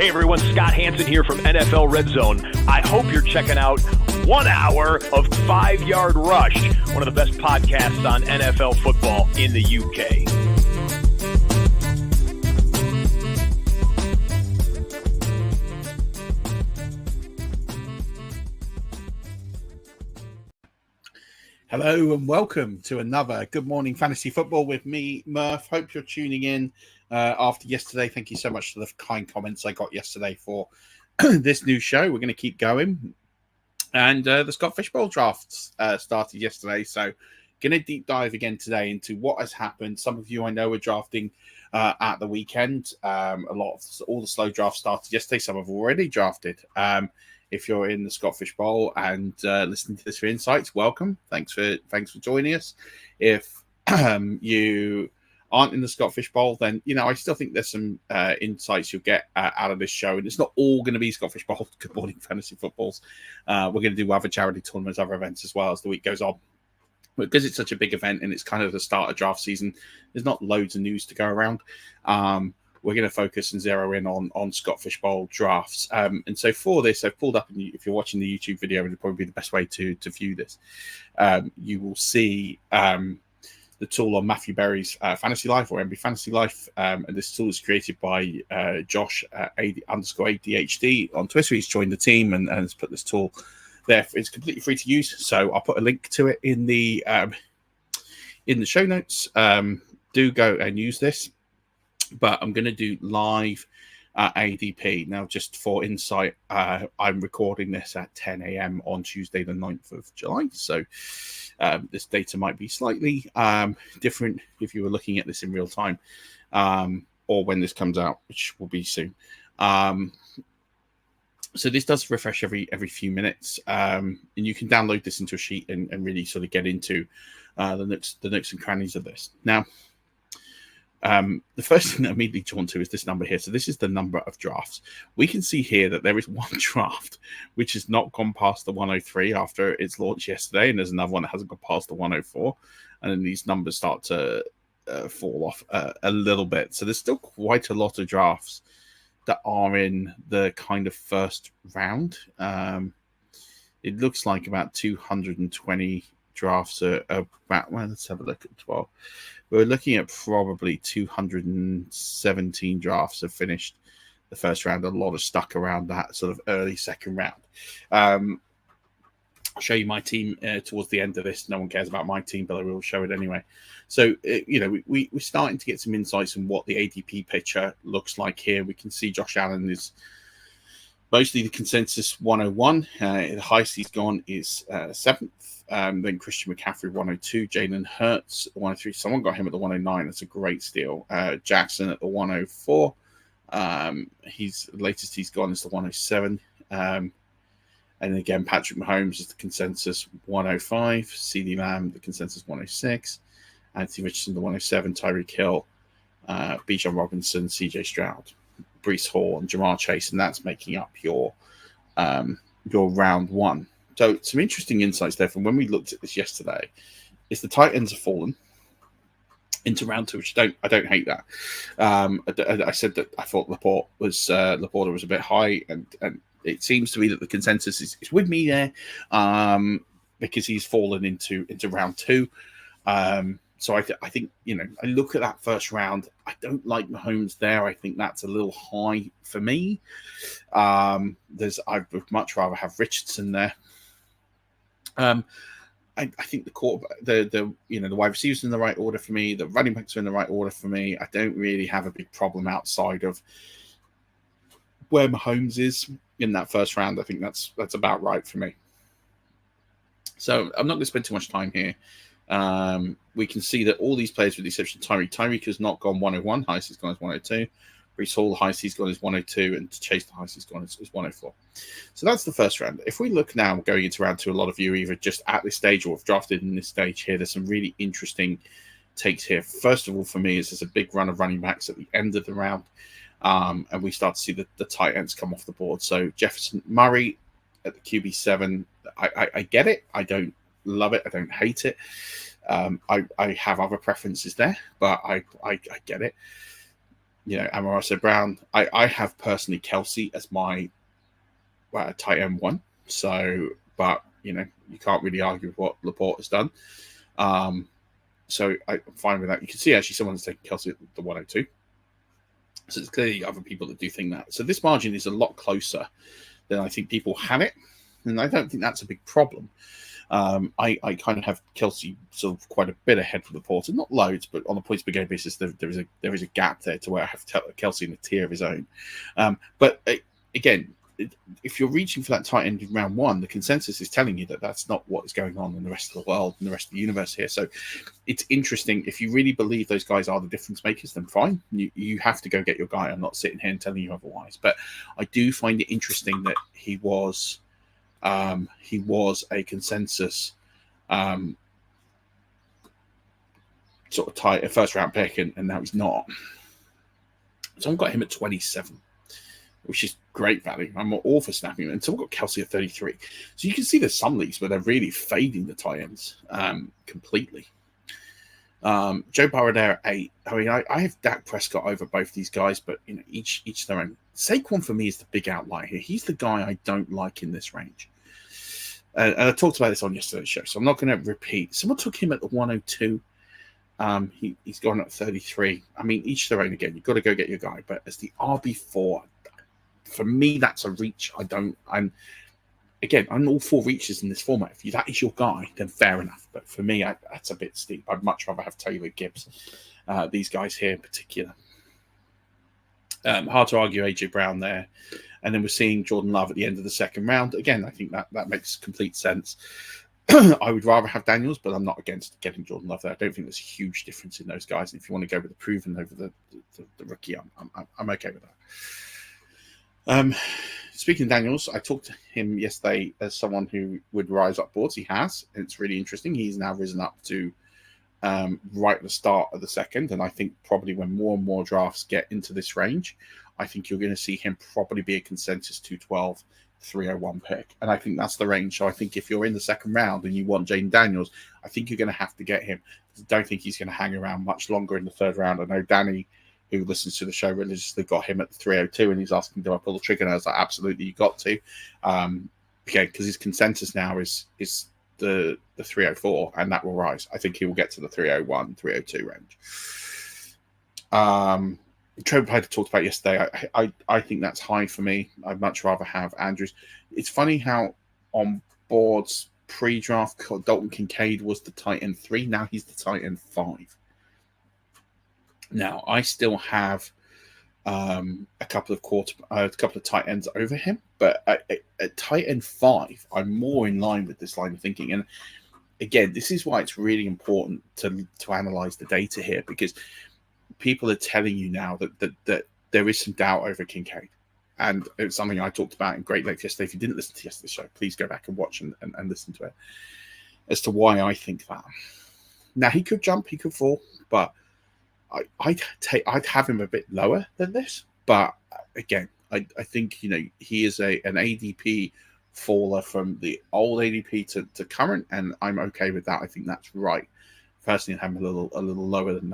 Hey everyone, Scott Hansen here from NFL Red Zone. I hope you're checking out 1 hour of 5 Yard Rush, one of the best podcasts on NFL football in the UK. Hello and welcome to another Good Morning Fantasy Football with me, Murf. Hope you're tuning in after yesterday. Thank you so much for the kind comments I got yesterday for this new show. We're going to keep going. And the Scott Fish Bowl drafts started yesterday. So going to deep dive again today into what has happened. Some of you I know are drafting at the weekend. All the slow drafts started yesterday. Some have already drafted. If you're in the Scott Fish Bowl and listening to this for insights, welcome. Thanks for joining us. If you aren't in the Scott Fish Bowl, then I still think there's some insights you'll get out of this show. And it's not all going to be Scott Fish Bowl. Good Morning Fantasy Footballs. We're going to do other charity tournaments, other events as well as the week goes on. But because it's such a big event and it's kind of the start of draft season, there's not loads of news to go around. We're going to focus and zero in on Scott Fish Bowl drafts. And so for this, I've pulled up, and if you're watching the YouTube video, it'll probably be the best way to view this. You will see the tool on Matthew Berry's Fantasy Life or MB Fantasy Life. And this tool is created by Josh _ADHD on Twitter. He's joined the team and has put this tool there. It's completely free to use. So I'll put a link to it in the show notes. Do go and use this. But I'm going to do live ADP. Now, just for insight, I'm recording this at 10 a.m. on Tuesday, the 9th of July. So this data might be slightly different if you were looking at this in real time or when this comes out, which will be soon. So this does refresh every few minutes. And you can download this into a sheet and really sort of get into the nooks and crannies of this. Now, the first thing that immediately drawn to is this number here. So this is the number of drafts. We can see here that there is one draft which has not gone past the 103 after its launch yesterday, and there's another one that hasn't gone past the 104, and then these numbers start to fall off a little bit. So there's still quite a lot of drafts that are in the kind of first round. It looks like about 220 drafts are about, well, let's have a look at 12. We're looking at probably 217 drafts have finished the first round. A lot of stuck around that sort of early second round. I'll show you my team towards the end of this. No one cares about my team, but I will show it anyway. So, we're starting to get some insights on what the ADP picture looks like here. We can see Josh Allen is mostly the consensus 101. The highest he's gone is 7th. Then Christian McCaffrey 102, Jalen Hurts 103. Someone got him at the 109. That's a great steal. Jackson at the 104. He's latest he's gone is the 107. And again, Patrick Mahomes is the consensus 105. CeeDee Lamb the consensus 106. Anthony Richardson the 107. Tyreek Hill, Bijan Robinson, CJ Stroud, Breece Hall, and Jamar Chase, and that's making up your round one. So some interesting insights there from when we looked at this yesterday is the tight ends have fallen into round two, which I don't hate that. I said that I thought Laporta was a bit high, and it seems to be that the consensus is with me there because he's fallen into round two. So I think, I look at that first round. I don't like Mahomes there. I think that's a little high for me. I would much rather have Richardson there. I think the quarterback, the wide receivers in the right order for me. The running backs are in the right order for me. I don't really have a big problem outside of where Mahomes is in that first round. I think that's about right for me. So I'm not going to spend too much time here. We can see that all these players, with the exception of Tyreek has not gone 101. Highest he's gone is 102. Breece Hall, the highest he's gone is 102, and Chase, the highest he's gone is 104. So that's the first round. If we look now going into round two, a lot of you either just at this stage or have drafted in this stage here. There's some really interesting takes here. First of all, for me, is there's a big run of running backs at the end of the round, and we start to see the tight ends come off the board. So Jefferson, Murray at the QB7. I get it. I don't love it. I don't hate it. I have other preferences there, but I get it. Amara Brown. I have personally Kelsey as my tight end one. So, but you can't really argue with what Laporte has done. So I'm fine with that. You can see actually someone's taking Kelsey at the 102. So there's clearly other people that do think that. So this margin is a lot closer than I think people have it, and I don't think that's a big problem. I kind of have Kelsey sort of quite a bit ahead for Laporte, not loads, but on a points per game basis, there is a gap there to where I have Kelsey in a tier of his own. But again, if you're reaching for that tight end in round one, the consensus is telling you that that's not what is going on in the rest of the world and the rest of the universe here. So it's interesting. If you really believe those guys are the difference makers, then fine. You have to go get your guy. I'm not sitting here and telling you otherwise. But I do find it interesting that he was a consensus sort of tight, a first round pick, and now he's not. So I've got him at 27. Which is great value. I'm all for snapping him. And so we've got Kelsey at 33. So you can see there's some leagues where they're really fading the tight ends completely. Joe Burrow there at 8. I mean, I have Dak Prescott over both these guys, but each their own. Saquon for me is the big outlier here. He's the guy I don't like in this range. And I talked about this on yesterday's show, so I'm not going to repeat. Someone took him at the 102. He's gone at 33. I mean, each their own again. You've got to go get your guy. But as the RB4, for me, that's a reach. I'm all for reaches in this format. If that is your guy, then fair enough. But for me, that's a bit steep. I'd much rather have Taylor Gibbs. These guys here in particular. Hard to argue AJ Brown there. And then we're seeing Jordan Love at the end of the second round. Again, I think that makes complete sense. I would rather have Daniels, but I'm not against getting Jordan Love there. I don't think there's a huge difference in those guys. And if you want to go with the proven over the rookie, I'm okay with that. Speaking of Daniels, I talked to him yesterday as someone who would rise up boards. He has, and it's really interesting. He's now risen up to right at the start of the second, and I think probably when more and more drafts get into this range, I think you're going to see him probably be a consensus 212, 301 pick, and I think that's the range. So I think if you're in the second round and you want Jaden Daniels, I think you're going to have to get him. I don't think he's going to hang around much longer in the third round. I know Danny, who listens to the show religiously, got him at the 302, and he's asking, do I pull the trigger? And I was like, absolutely, you got to. Because his consensus now is the 304, and that will rise. I think he will get to the 301, 302 range. Trevor Payne talked about yesterday. I think that's high for me. I'd much rather have Andrews. It's funny how on boards pre-draft, Dalton Kincaid was the tight end 3. Now he's the tight end 5. Now, I still have a couple of tight ends over him, but at tight end 5, I'm more in line with this line of thinking. And again, this is why it's really important to analyze the data here, because people are telling you now that there is some doubt over Kincaid. And it's something I talked about in great length yesterday. If you didn't listen to yesterday's show, please go back and watch and listen to it as to why I think that. Now, he could jump, he could fall, but I'd have him a bit lower than this, but again, I think he is an ADP faller from the old ADP to current, and I'm okay with that. I think that's right. Personally, I have him a little lower than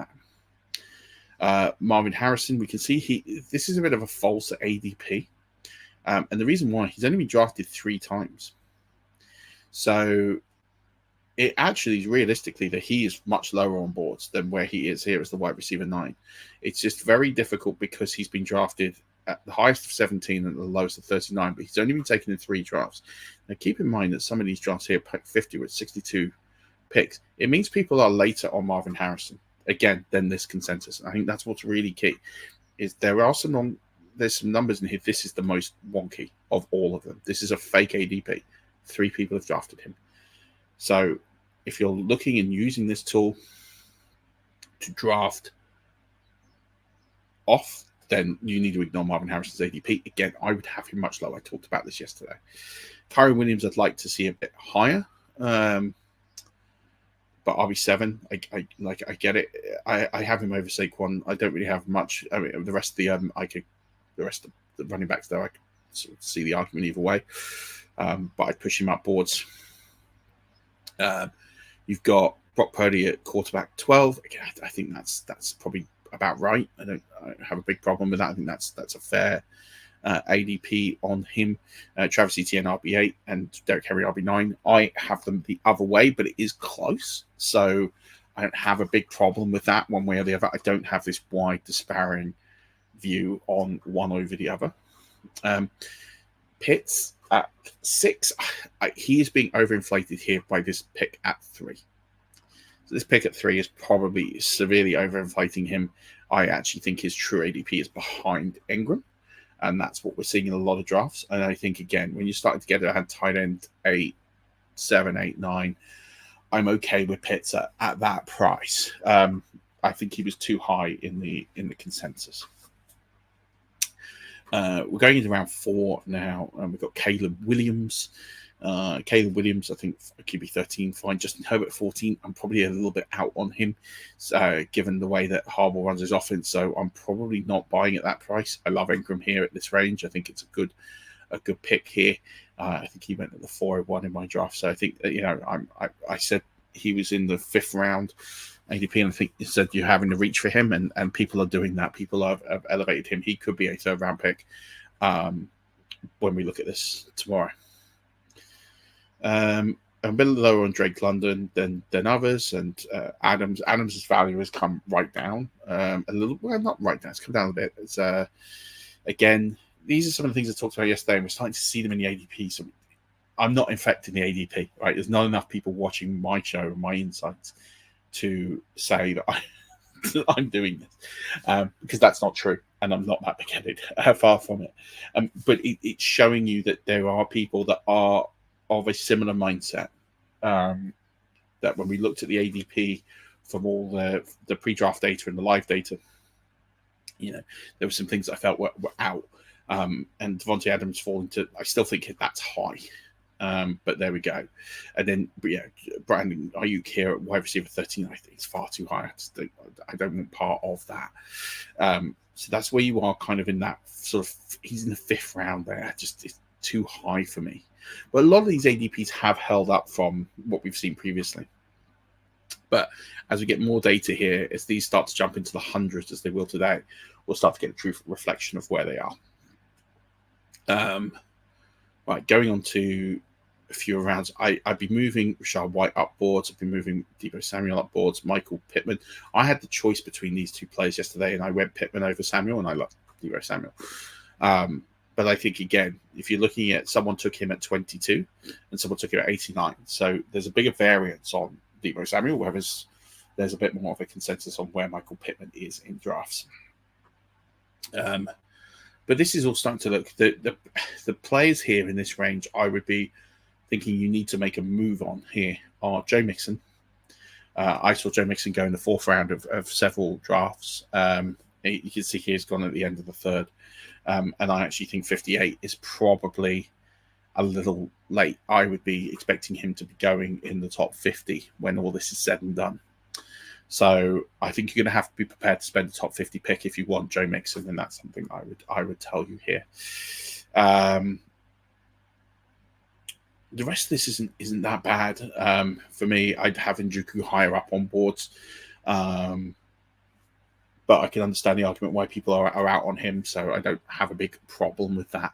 that. Marvin Harrison, we can see this is a bit of a false ADP, and the reason why, he's only been drafted 3 times, so it actually is realistically that he is much lower on boards than where he is here as the wide receiver 9. It's just very difficult because he's been drafted at the highest of 17 and the lowest of 39, but he's only been taken in 3 drafts. Now, keep in mind that some of these drafts here, pick 50 with 62 picks. It means people are later on Marvin Harrison, again, than this consensus. And I think that's what's really key, is there's some numbers in here. This is the most wonky of all of them. This is a fake ADP. 3 people have drafted him. So if you're looking and using this tool to draft off, then you need to ignore Marvin Harrison's ADP. Again, I would have him much lower. I talked about this yesterday. Kyron Williams, I'd like to see a bit higher. But RB7, I get it. I have him over Saquon. I don't really have much. I mean, the rest of the running backs there, I could sort of see the argument either way. But I'd push him up boards. You've got Brock Purdy at quarterback 12. Again, I think that's probably about right. I don't have a big problem with that. I think that's a fair ADP on him. Travis Etienne RB8 and Derek Henry RB9. I have them the other way, but it is close. So I don't have a big problem with that one way or the other. I don't have this wide disparaging view on one over the other. Pitts at 6. He is being overinflated here by this pick at 3. So this pick at 3 is probably severely overinflating him. I actually think his true ADP is behind Ingram. And that's what we're seeing in a lot of drafts. And I think, again, when you're starting to get a tight end 8, 7, 8, 9, I'm okay with Pitts at that price. I think he was too high in the consensus. We're going into round 4 now, and we've got Caleb Williams. Caleb Williams, I think QB 13, fine. Justin Herbert 14. I'm probably a little bit out on him, given the way that Harbaugh runs his offense. So I'm probably not buying at that price. I love Ingram here at this range. I think it's a good pick here. I think he went at the 401 in my draft. So I think that, I said he was in the 5th round ADP, and I think you said you're having to reach for him, and people are doing that. People have elevated him. He could be a 3rd round pick when we look at this tomorrow. A bit lower on Drake London than others, and Adams' value has come right down a little. Well, not right down. It's come down a bit. It's again, these are some of the things I talked about yesterday, and we're starting to see them in the ADP. So I'm not infecting the ADP. Right? There's not enough people watching my show and my insights to say that I'm doing this, because that's not true, and I'm not that big-headed. Far from it. But it's showing you that there are people that are of a similar mindset, that when we looked at the ADP from all the pre-draft data and the live data, there were some things I felt were out, and Devontae Adams falling to, I still think that's high, but there we go. And then Brandon Ayuk here at wide receiver 13, I think it's far too high. I don't want part of that. So that's where you are, kind of in that sort of, he's in the 5th round there. It's too high for me. But a lot of these ADPs have held up from what we've seen previously. But as we get more data here, as these start to jump into the hundreds, as they will today, we'll start to get a true reflection of where they are. Right, going on to a few rounds. I'd be moving Rashad White up boards. I'd be moving Deebo Samuel up boards. Michael Pittman. I had the choice between these two players yesterday, and I went Pittman over Samuel, and I love Deebo Samuel. But I think, again, if you're looking at someone took him at 22 and someone took him at 89, so there's a bigger variance on Deebo Samuel, whereas there's a bit more of a consensus on where Michael Pittman is in drafts. But this is all starting to look, the players here in this range, I would be thinking you need to make a move on here are Joe Mixon. I saw Joe Mixon go in the 4th round of several drafts. You can see he's gone at the end of the 3rd. And I actually think 58 is probably a little late. I would be expecting him to be going in the top 50 when all this is said and done. So I think you're going to have to be prepared to spend a top 50 pick if you want Joe Mixon, and that's something I would tell you here. The rest of this isn't that bad. For me, I'd have Njoku higher up on boards. But I can understand the argument why people are out on him, so I don't have a big problem with that.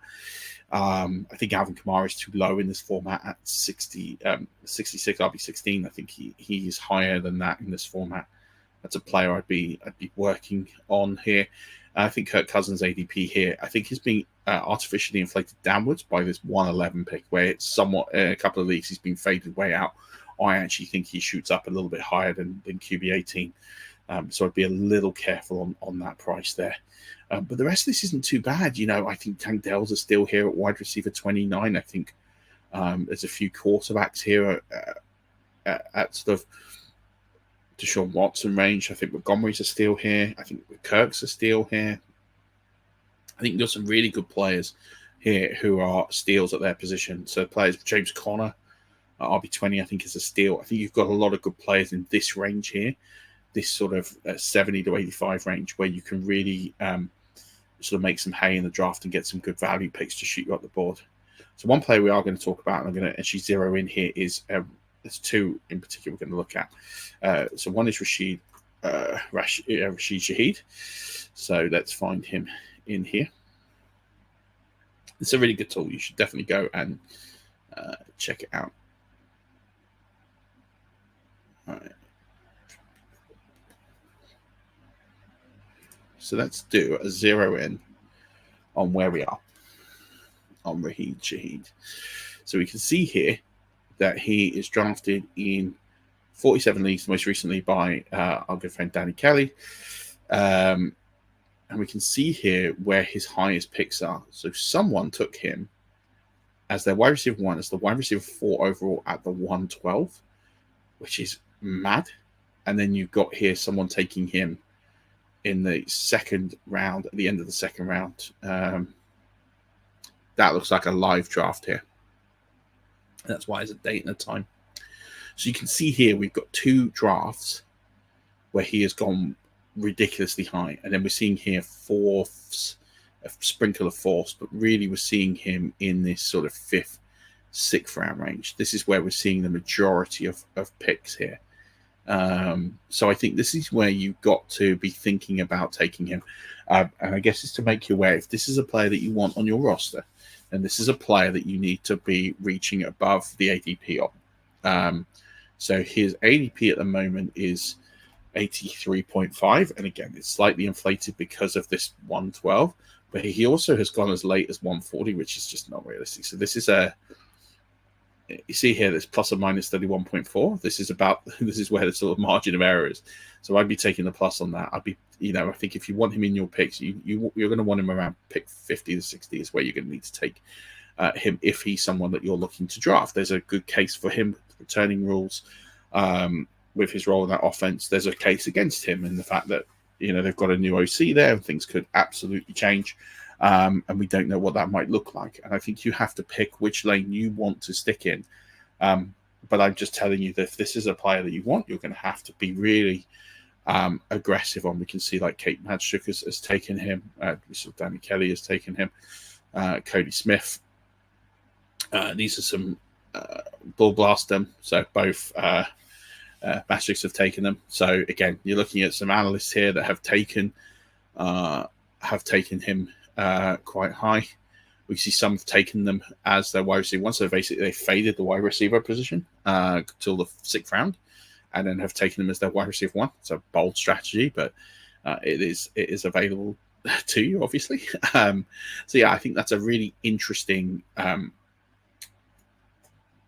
I think Alvin Kamara is too low in this format at 66 RB16. I think he is higher than that in this format. That's a player I'd be working on here. I think Kirk Cousins' ADP here, I think, is being artificially inflated downwards by this 111 pick, where it's somewhat, a couple of leagues he's been faded way out. I actually think he shoots up a little bit higher than QB 18. So I'd be a little careful on that price there. But the rest of this isn't too bad. I think Tank Dells are still here at wide receiver 29. I think there's a few quarterbacks here at sort of Deshaun Watson range. I think Montgomery's are still here. I think Kirk's are still here. I think there's some really good players here who are steals at their position. So players, James Conner, RB20, I think is a steal. I think you've got a lot of good players in this range here. This sort of 70 to 85 range where you can really sort of make some hay in the draft and get some good value picks to shoot you up the board. So one player we are going to talk about, and I'm going to actually zero in here, is there's two in particular we're going to look at. So one is Rashid Rashid Shaheed. So let's find him in here. It's a really good tool. You should definitely go and check it out. All right. So let's do a zero in on where we are on Rashid Shaheed. So we can see here that he is drafted in 47 leagues, most recently by our good friend Danny Kelly. And we can see here where his highest picks are. So someone took him as their wide receiver 1, as the wide receiver 4 overall at the 112, which is mad. And then you've got here someone taking him in the second round, at the end of the second round. That looks like a live draft here. That's why it's a date and a time. So you can see here we've got 2 drafts where he has gone ridiculously high. And then we're seeing here fourths, a sprinkle of fourths, but really we're seeing him in this sort of 5th, 6th round range. This is where we're seeing the majority of picks here. So I think this is where you've got to be thinking about taking him. And I guess it's to make you aware, if this is a player that you want on your roster, and this is a player that you need to be reaching above the ADP on. So his ADP at the moment is 83.5. And again, it's slightly inflated because of this 112. But he also has gone as late as 140, which is just not realistic. So this is you see here, there's plus or minus 31.4. This is where the sort of margin of error is. So I'd be taking the plus on that. I'd be, I think if you want him in your picks, you're going to want him around pick 50 to 60 is where you're going to need to take him if he's someone that you're looking to draft. There's a good case for him, returning rules with his role in that offense. There's a case against him in the fact that, they've got a new OC there and things could absolutely change. And we don't know what that might look like. And I think you have to pick which lane you want to stick in. But I'm just telling you that if this is a player that you want, you're going to have to be really aggressive on. We can see like Kate Madshuk has taken him. We saw Danny Kelly has taken him. Cody Smith. These are some Bull Blast them. So both Madshuk's have taken them. So again, you're looking at some analysts here that have taken him quite high. We see some have taken them as their wide receiver 1, so basically they faded the wide receiver position till the 6th round, and then have taken them as their wide receiver 1. It's a bold strategy, but it is available to you, obviously. So yeah, I think that's a really interesting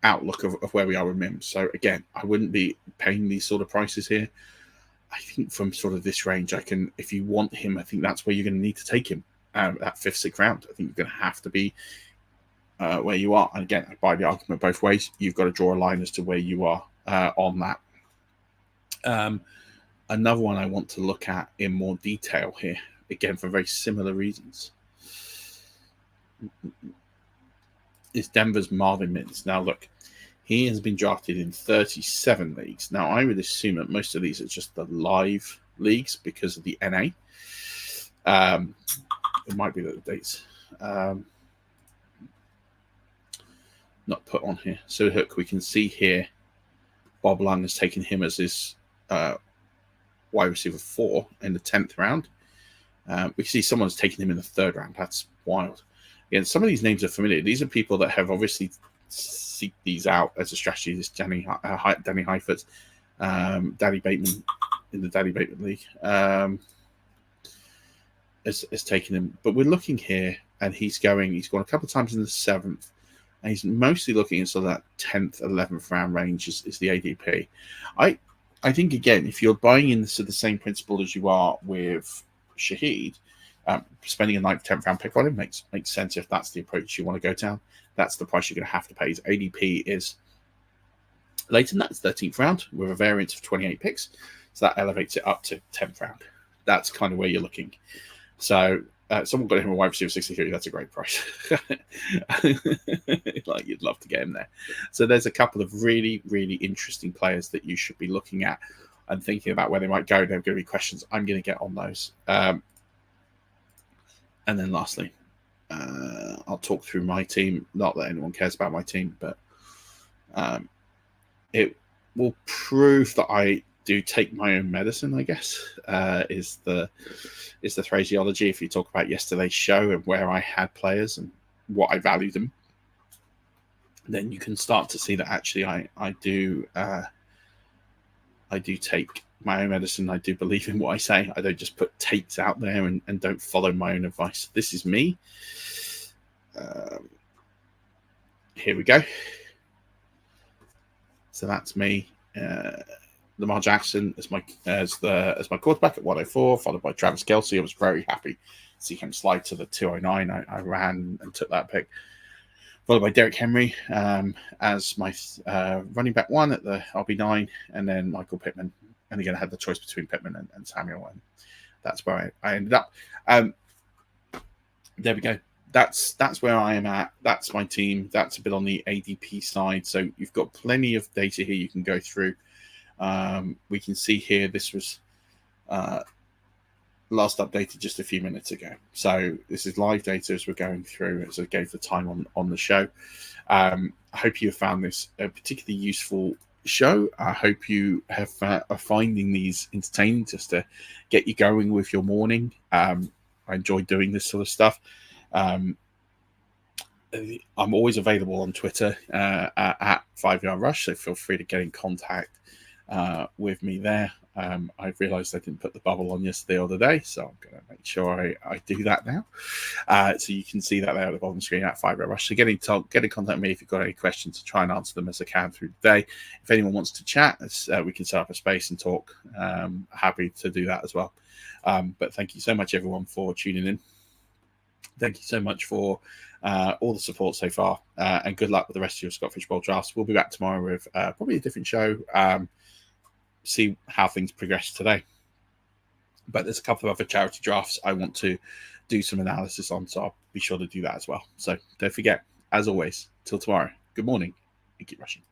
outlook of where we are with Mims. So again, I wouldn't be paying these sort of prices here. I think from sort of this range, if you want him, I think that's where you're going to need to take him. That 5th, 6th round. I think you're going to have to be where you are. And again, I buy the argument both ways. You've got to draw a line as to where you are on that. Another one I want to look at in more detail here, again, for very similar reasons, is Denver's Marvin Mims. Now, look, he has been drafted in 37 leagues. Now, I would assume that most of these are just the live leagues because of the NA. It might be that the dates not put on here. So look, we can see here Bob Lung has taken him as his wide receiver 4 in the 10th round. We see someone's taken him in the 3rd round. That's wild. Again, some of these names are familiar. These are people that have obviously seek these out as a strategy. This Danny Heifetz, Danny Bateman in the Danny Bateman League. Has taken him, but we're looking here, and he's gone a couple of times in the 7th, and he's mostly looking in sort of that 10th, 11th round range is the ADP. I think again, if you're buying into the same principle as you are with Shaheed, spending a 9th, 10th round pick on him makes sense if that's the approach you want to go down. That's the price you're going to have to pay. His ADP is later than that, it's 13th round with a variance of 28 picks, so that elevates it up to 10th round. That's kind of where you're looking. So someone got him a wide receiver 63. That's a great price. Like, you'd love to get him there. So there's a couple of really, really interesting players that you should be looking at and thinking about where they might go. There are going to be questions. I'm going to get on those. And then lastly, I'll talk through my team. Not that anyone cares about my team, but it will prove that I do take my own medicine, I guess, is the phraseology. If you talk about yesterday's show and where I had players and what I value them, then you can start to see that actually I do take my own medicine. I do believe in what I say. I don't just put takes out there and don't follow my own advice. This is me. Here we go. So that's me. Lamar Jackson as my quarterback at 104, followed by Travis Kelce. I was very happy to see him slide to the 209. I ran and took that pick. Followed by Derrick Henry as my running back 1 at the RB9, and then Michael Pittman. And again, I had the choice between Pittman and Samuel, and that's where I ended up. There we go. That's where I am at. That's my team. That's a bit on the ADP side. So you've got plenty of data here you can go through. We can see here this was last updated just a few minutes ago. So this is live data as we're going through, as I gave the time on the show. I hope you have found this a particularly useful show. I hope you are finding these entertaining just to get you going with your morning. I enjoy doing this sort of stuff. I'm always available on Twitter at 5 Yard Rush, so feel free to get in contact with me there. I've realized I didn't put the bubble on yesterday or the day, so I'm going to make sure I do that now. So you can see that there at the bottom screen at 5 Yard Rush. So get in contact with me if you've got any questions to try and answer them as I can through the day. If anyone wants to chat, we can set up a space and talk. Happy to do that as well. But thank you so much, everyone, for tuning in. Thank you so much for all the support so far, and good luck with the rest of your Scott Fish Bowl drafts. We'll be back tomorrow with probably a different show. See how things progress today. But there's a couple of other charity drafts I want to do some analysis on, so I'll be sure to do that as well. So don't forget, as always, till tomorrow, good morning and keep rushing.